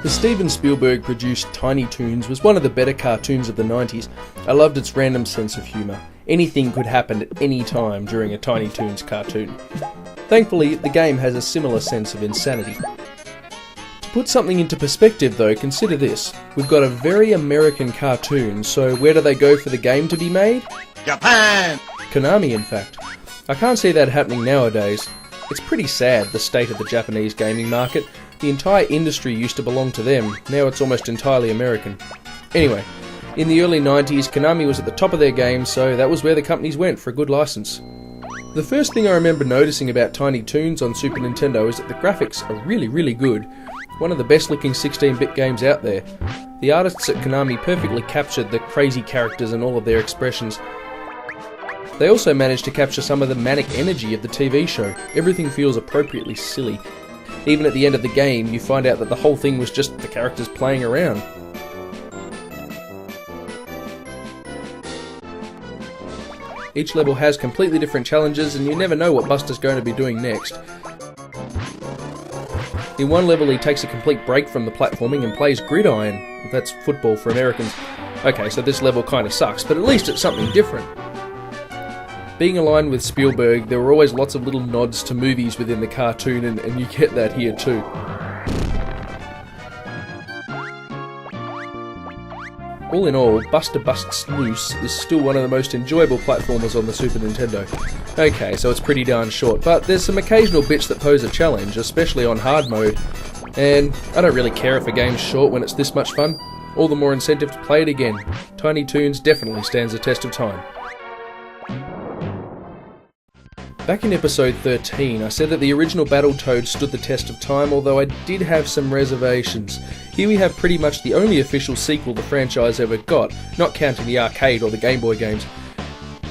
The Steven Spielberg produced Tiny Toons was one of the better cartoons of the 90s. I loved its random sense of humour. Anything could happen at any time during a Tiny Toons cartoon. Thankfully, the game has a similar sense of insanity. To put something into perspective though, consider this. We've got a very American cartoon, so where do they go for the game to be made? Japan! Konami, in fact. I can't see that happening nowadays. It's pretty sad, the state of the Japanese gaming market. The entire industry used to belong to them, now it's almost entirely American. Anyway, in the early 90s, Konami was at the top of their game, so that was where the companies went for a good license. The first thing I remember noticing about Tiny Toons on Super Nintendo is that the graphics are really good. One of the best looking 16-bit games out there. The artists at Konami perfectly captured the crazy characters and all of their expressions. They also managed to capture some of the manic energy of the TV show. Everything feels appropriately silly. Even at the end of the game, you find out that the whole thing was just the characters playing around. Each level has completely different challenges, and you never know what Buster's going to be doing next. In one level he takes a complete break from the platforming and plays gridiron. That's football for Americans. Okay, so this level kinda sucks, but at least it's something different. Being aligned with Spielberg, there were always lots of little nods to movies within the cartoon, and you get that here too. All in all, Buster Busts Loose is still one of the most enjoyable platformers on the Super Nintendo. Okay, so it's pretty darn short, but there's some occasional bits that pose a challenge, especially on hard mode. And I don't really care if a game's short when it's this much fun. All the more incentive to play it again. Tiny Toons definitely stands the test of time. Back in episode 13, I said that the original Battletoads stood the test of time, although I did have some reservations. Here we have pretty much the only official sequel the franchise ever got, not counting the arcade or the Game Boy games.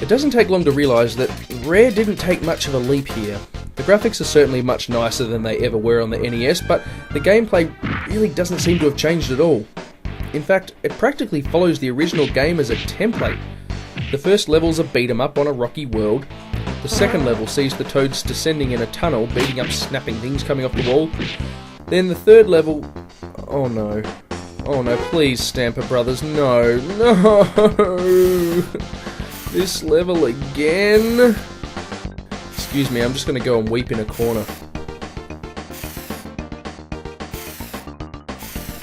It doesn't take long to realise that Rare didn't take much of a leap here. The graphics are certainly much nicer than they ever were on the NES, but the gameplay really doesn't seem to have changed at all. In fact, it practically follows the original game as a template. The first level's a beat-em-up on a rocky world. The second level sees the Toads descending in a tunnel, beating up snapping things coming off the wall. Then the third level... Oh no. Oh no, please Stamper Brothers, no. No! This level again? Excuse me, I'm just gonna go and weep in a corner.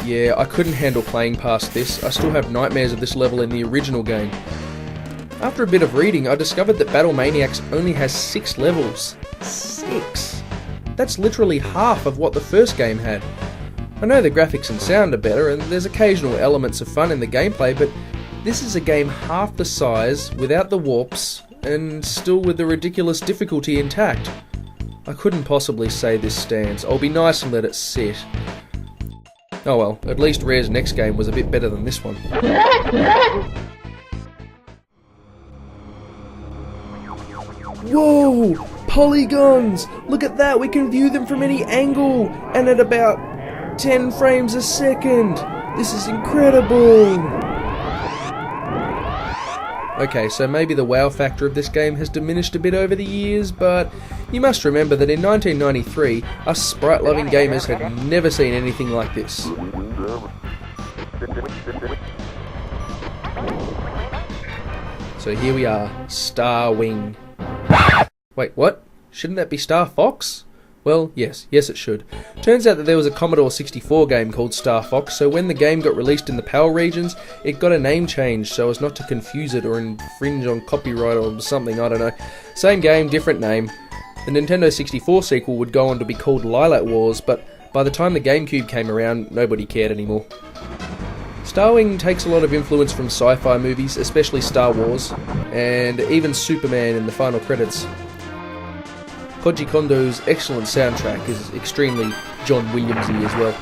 Yeah, I couldn't handle playing past this. I still have nightmares of this level in the original game. After a bit of reading, I discovered that Battlemaniacs only has 6 levels. 6! That's literally half of what the first game had. I know the graphics and sound are better, and there's occasional elements of fun in the gameplay, but this is a game half the size, without the warps, and still with the ridiculous difficulty intact. I couldn't possibly say this stands. I'll be nice and let it sit. Oh well, at least Rare's next game was a bit better than this one. Whoa! Polygons! Look at that, we can view them from any angle, and at about 10 frames a second! This is incredible! Okay, so maybe the wow factor of this game has diminished a bit over the years, but you must remember that in 1993, us sprite-loving gamers had never seen anything like this. So here we are, Starwing. Wait, what? Shouldn't that be Star Fox? Well, yes it should. Turns out that there was a Commodore 64 game called Star Fox, so when the game got released in the PAL regions, it got a name change so as not to confuse it or infringe on copyright or something, I don't know. Same game, different name. The Nintendo 64 sequel would go on to be called Lilac Wars, but by the time the GameCube came around, nobody cared anymore. Starwing takes a lot of influence from sci-fi movies, especially Star Wars, and even Superman in the final credits. Koji Kondo's excellent soundtrack is extremely John Williamsy as well.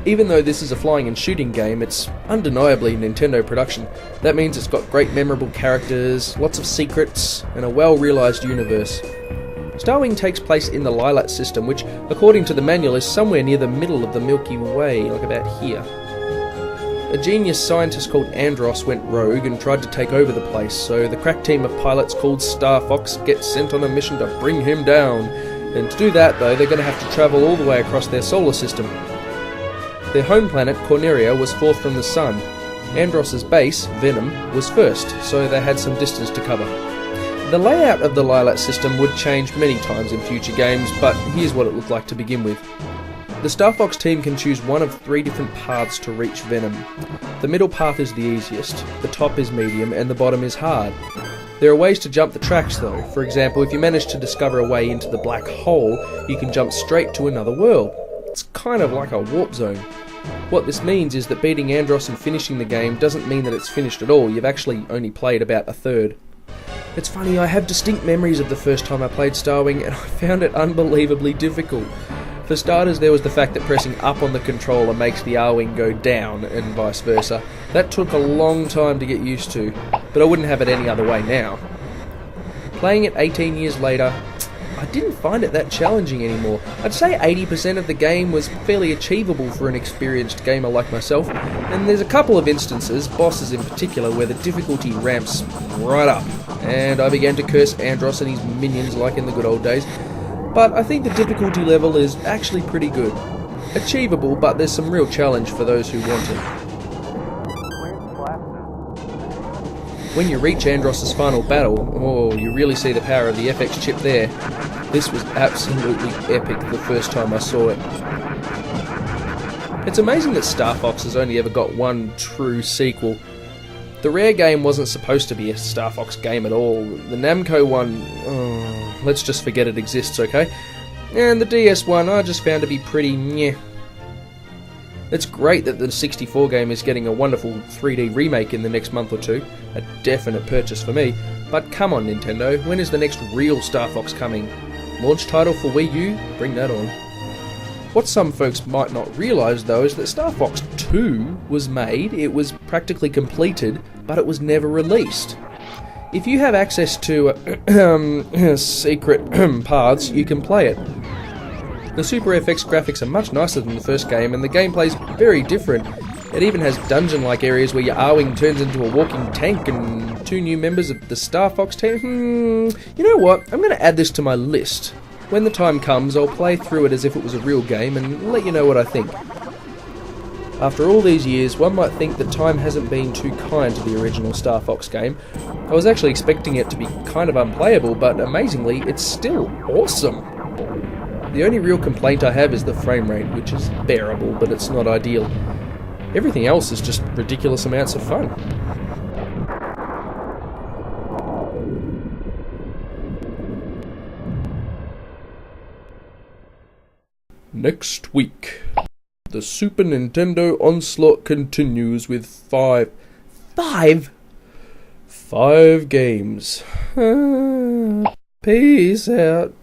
Even though this is a flying and shooting game, it's undeniably Nintendo production. That means it's got great memorable characters, lots of secrets, and a well-realised universe. Starwing takes place in the Lilac system, which, according to the manual, is somewhere near the middle of the Milky Way, like about here. A genius scientist called Andros went rogue and tried to take over the place, so the crack team of pilots called Star Fox get sent on a mission to bring him down. And to do that, though, they're going to have to travel all the way across their solar system. Their home planet, Corneria, was fourth from the Sun. Andross's base, Venom, was first, so they had some distance to cover. The layout of the Lilat system would change many times in future games, but here's what it looked like to begin with. The Star Fox team can choose one of 3 different paths to reach Venom. The middle path is the easiest, the top is medium, and the bottom is hard. There are ways to jump the tracks though. For example, if you manage to discover a way into the black hole, you can jump straight to another world. It's kind of like a warp zone. What this means is that beating Andross and finishing the game doesn't mean that it's finished at all. You've actually only played about a third. It's funny, I have distinct memories of the first time I played Starwing, and I found it unbelievably difficult. For starters, there was the fact that pressing up on the controller makes the R-Wing go down, and vice versa. That took a long time to get used to, but I wouldn't have it any other way now. Playing it 18 years later, I didn't find it that challenging anymore. I'd say 80% of the game was fairly achievable for an experienced gamer like myself, and there's a couple of instances, bosses in particular, where the difficulty ramps right up, and I began to curse Andross and his minions like in the good old days. But I think the difficulty level is actually pretty good. Achievable, but there's some real challenge for those who want it. When you reach Andross's final battle, oh, you really see the power of the FX chip there. This was absolutely epic the first time I saw it. It's amazing that Star Fox has only ever got one true sequel. The Rare game wasn't supposed to be a Star Fox game at all. The Namco one, let's just forget it exists, okay? And the DS one I just found to be pretty meh. It's great that the 64 game is getting a wonderful 3D remake in the next month or two. A definite purchase for me. But come on Nintendo, when is the next real Star Fox coming? Launch title for Wii U? Bring that on. What some folks might not realise though is that Star Fox 2 was made, it was practically completed, but it was never released. If you have access to secret paths, you can play it. The Super FX graphics are much nicer than the first game, and the gameplay's very different. It even has dungeon-like areas where your R-Wing turns into a walking tank and 2 new members of the Star Fox team. You know what? I'm going to add this to my list. When the time comes, I'll play through it as if it was a real game and let you know what I think. After all these years, one might think that time hasn't been too kind to the original Star Fox game. I was actually expecting it to be kind of unplayable, but amazingly, it's still awesome. The only real complaint I have is the frame rate, which is bearable, but it's not ideal. Everything else is just ridiculous amounts of fun. Next week, the Super Nintendo onslaught continues with 5 games. Peace out.